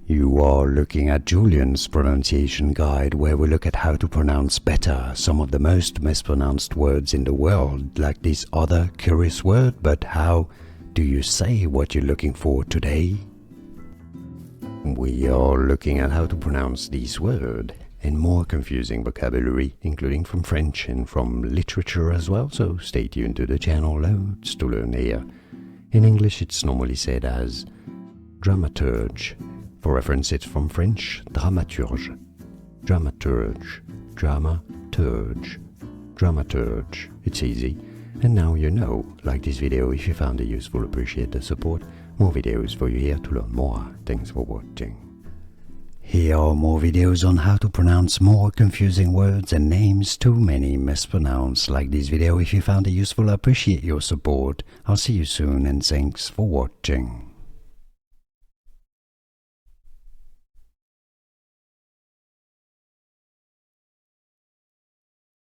You are looking at Julian's pronunciation guide, where we look at how to pronounce better some of the most mispronounced words in the world, like this other curious word. But how do you say what you're looking for today? We are looking at how to pronounce this word and more confusing vocabulary, including from French and from literature as well, so stay tuned to the channel, loads to learn here. In English it's normally said as dramaturge. For reference, it's from French dramaturge. Dramaturge, dramaturge, dramaturge. It's easy. And now you know. Like this video if you found it useful, appreciate the support. More videos for you here to learn more. Thanks for watching. Here are more videos on how to pronounce more confusing words and names too many mispronounced. Like this video if you found it useful, appreciate your support. I'll see you soon and thanks for watching.